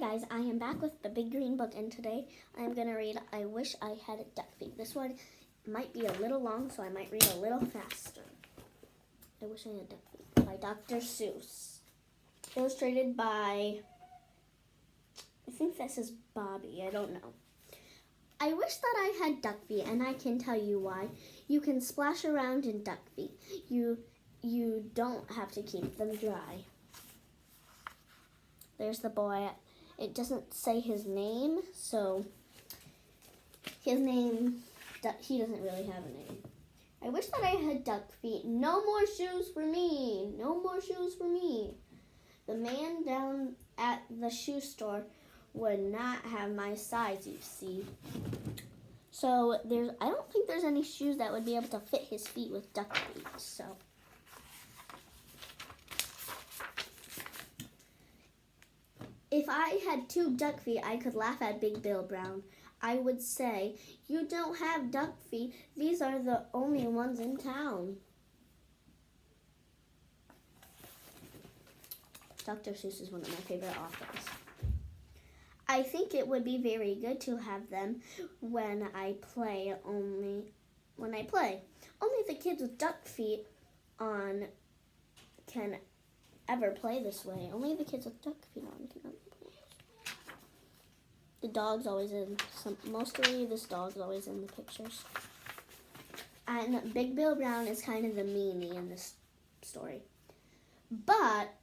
guys, I am back with the Big Green Book, and today I'm going to read I Wish I Had Duck Feet. This one might be a little long, so I might read a little faster. I Wish I Had Duck Feet by Dr. Seuss. Illustrated by, I think this is Bobby, I don't know. I wish that I had duck feet, and I can tell you why. You can splash around in duck feet. You don't have to keep them dry. There's the boy. It doesn't say his name, so he doesn't really have a name. I wish that I had duck feet. No more shoes for me. No more shoes for me. The man down at the shoe store would not have my size, you see. So I don't think there's any shoes that would be able to fit his feet with duck feet, so. If I had 2 duck feet, I could laugh at Big Bill Brown. I would say, "You don't have duck feet. These are the only ones in town." Dr. Seuss is one of my favorite authors. I think it would be very good to have them when I play. Only the kids with duck feet on can ever play this way. Only the kids with duck feet on can ever play. The dog's always mostly this dog's always in the pictures. And Big Bill Brown is kind of the meanie in this story. But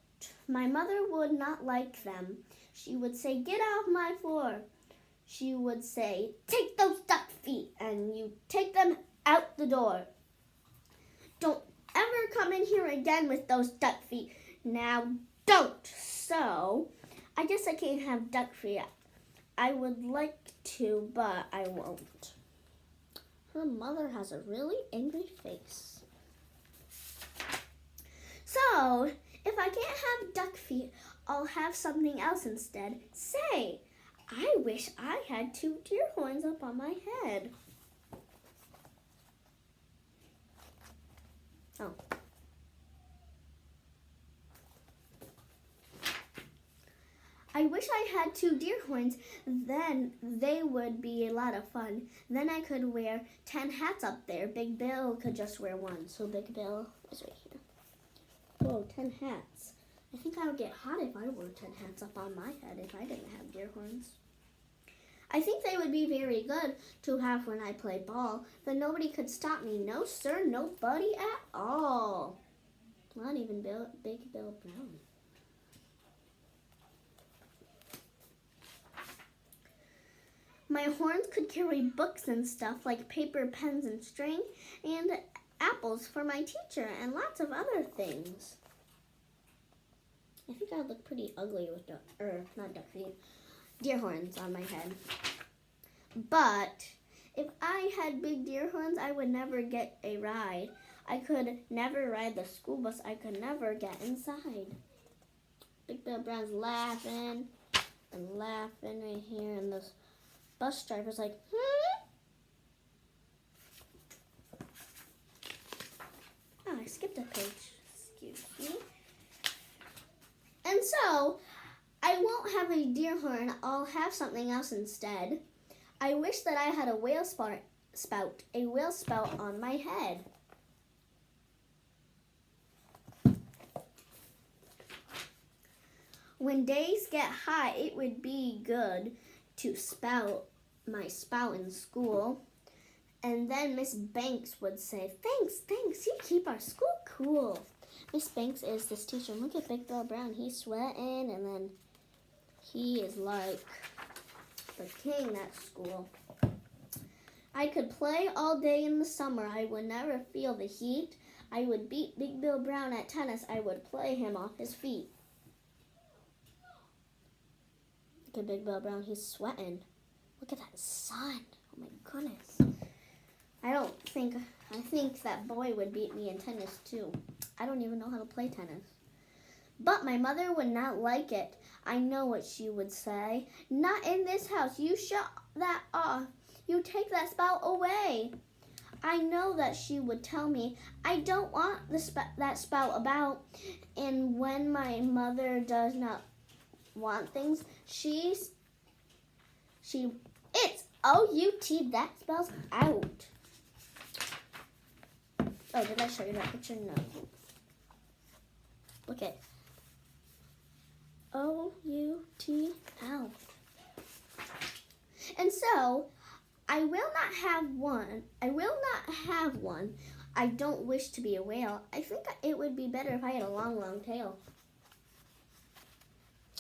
my mother would not like them. She would say, "Get off my floor." She would say, "Take those duck feet," and you take them out the door. "Don't ever come in here again with those duck feet. Now don't." So, I guess I can't have duck feet. I would like to, but I won't. Her mother has a really angry face. So, if I can't have duck feet, I'll have something else instead. Say, I wish I had 2 deer horns up on my head. Oh. I wish I had 2 deer horns, then they would be a lot of fun. Then I could wear 10 hats up there. Big Bill could just wear 1, so Big Bill is right here. Oh, 10 hats. I think I would get hot if I wore 10 hats up on my head if I didn't have deer horns. I think they would be very good to have when I play ball, but nobody could stop me. No, sir, nobody at all. Not even Big Bill Brown. My horns could carry books and stuff like paper, pens, and string, and apples for my teacher, and lots of other things. I think I would look pretty ugly with deer horns on my head. But if I had big deer horns, I would never get a ride. I could never ride the school bus. I could never get inside. Big Bill Brown's laughing and laughing right here, and this bus driver's like, Oh, I skipped a page. Excuse me. And so, I won't have a deer horn. I'll have something else instead. I wish that I had a whale spout on my head. When days get hot, it would be good to spout my spout in school. And then Miss Banks would say, Thanks, you keep our school cool." Miss Banks is this teacher. Look at Big Bill Brown. He's sweating, and then he is like the king at school. I could play all day in the summer. I would never feel the heat. I would beat Big Bill Brown at tennis. I would play him off his feet. Look at Big Bill Brown. He's sweating. Look at that sun. Oh my goodness. I think that boy would beat me in tennis too. I don't even know how to play tennis. But my mother would not like it. I know what she would say. "Not in this house. You shut that off. You take that spout away." I know that she would tell me, "I don't want that spout about." And when my mother does not want things, she It's O-U-T. That spells out. Oh, did I show you that picture? No. Look at O-U-T, out. And so, I will not have one. I don't wish to be a whale. I think it would be better if I had a long, long tail.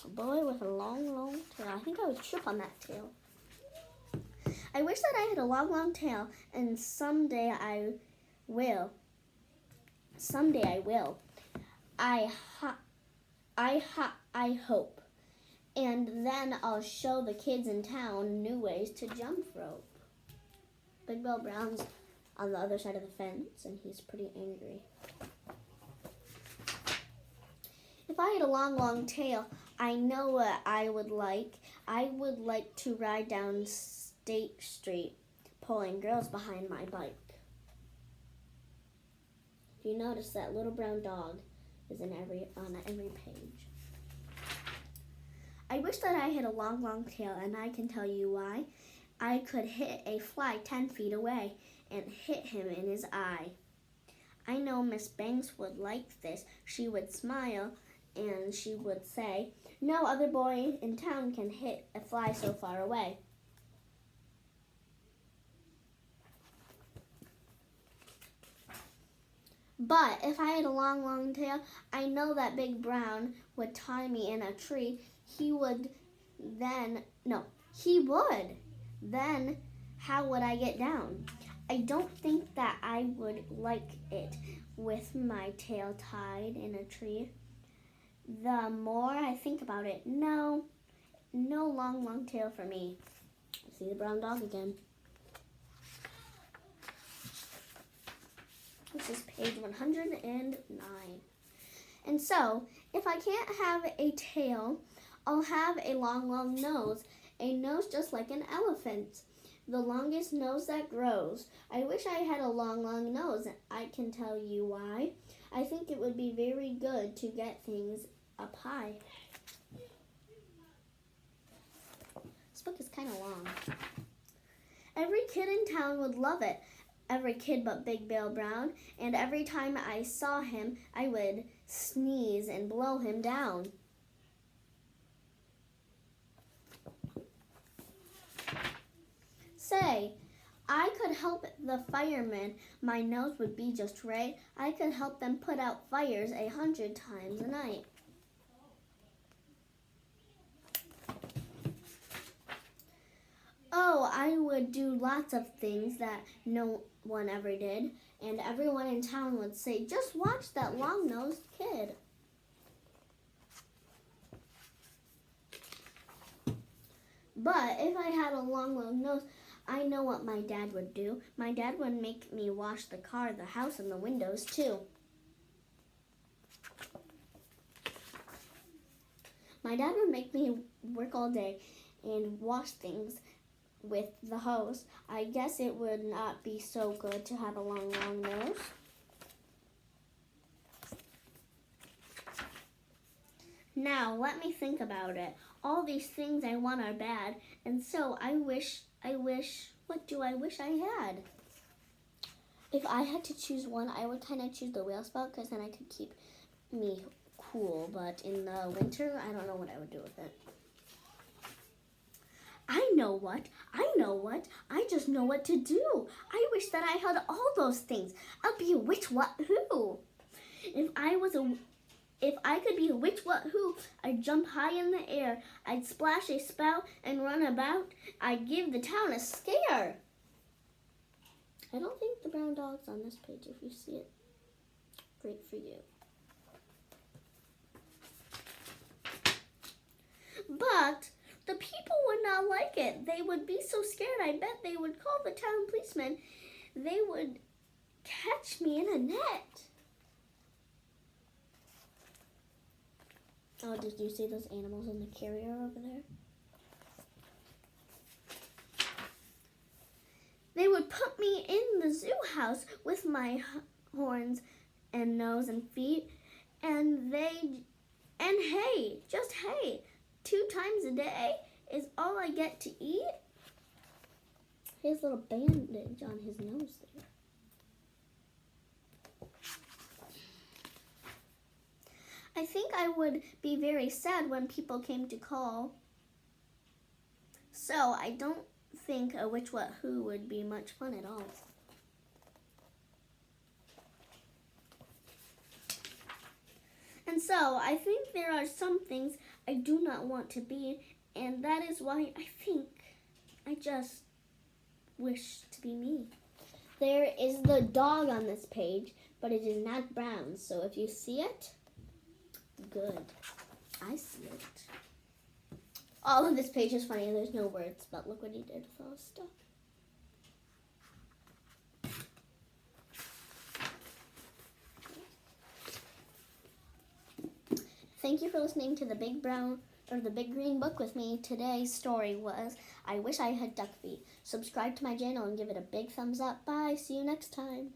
A boy with a long, long tail. I think I would trip on that tail. I wish that I had a long, long tail, and someday I will. I hope. And then I'll show the kids in town new ways to jump rope. Big Bill Brown's on the other side of the fence, and he's pretty angry. If I had a long, long tail, I know what I would like. I would like to ride down State Street, pulling girls behind my bike. If you notice, that little brown dog is on every page. I wish that I had a long, long tail, and I can tell you why. I could hit a fly 10 feet away and hit him in his eye. I know Miss Banks would like this. She would smile and she would say, "No other boy in town can hit a fly so far away." But if I had a long, long tail, I know that Big Brown would tie me in a tree. He would. Then how would I get down? I don't think that I would like it with my tail tied in a tree. The more I think about it, no long, long tail for me. See the brown dog again. This is page 109. And so, if I can't have a tail, I'll have a long, long nose. A nose just like an elephant. The longest nose that grows. I wish I had a long, long nose. I can tell you why. I think it would be very good to get things up high. This book is kind of long. Every kid in town would love it. Every kid but Big Bill Brown. And every time I saw him, I would sneeze and blow him down. Say, I could help the firemen. My nose would be just right. I could help them put out fires 100 times a night. Oh, I would do lots of things that no one ever did. And everyone in town would say, "Just watch that long-nosed kid." But if I had a long, long nose, I know what my dad would do. My dad would make me wash the car, the house, and the windows too. My dad would make me work all day and wash things with the hose. I guess it would not be so good to have a long, long nose. Now, let me think about it. All these things I want are bad, and so I wish, what do I wish I had? If I had to choose one, I would kind of choose the whale spout, because then I could keep me cool, but in the winter, I don't know what I would do with it. I know what, I just know what to do. I wish that I had all those things. I'll be a witch, what, who? If I could be a witch, what, who, I'd jump high in the air. I'd splash a spout and run about. I'd give the town a scare. I don't think the brown dog's on this page. If you see it, great for you. But the people would not like it. They would be so scared. I bet they would call the town policeman. They would catch me in a net. Oh, did you see those animals in the carrier over there? They would put me in the zoo house with my horns and nose and feet, and hey, just hey, 2 times a day is all I get to eat. He has a little bandage on his nose there. I think I would be very sad when people came to call. So I don't think a Which What Who would be much fun at all. And so I think there are some things I do not want to be, and that is why I think I just wish to be me. There is the dog on this page, but it is not brown, so if you see it, good. I see it. All of this page is funny. There's no words, but look what he did with all his stuff. Thank you for listening to the Big Green Book with me. Today's story was I Wish I Had Duck Feet. Subscribe to my channel and give it a big thumbs up. Bye. See you next time.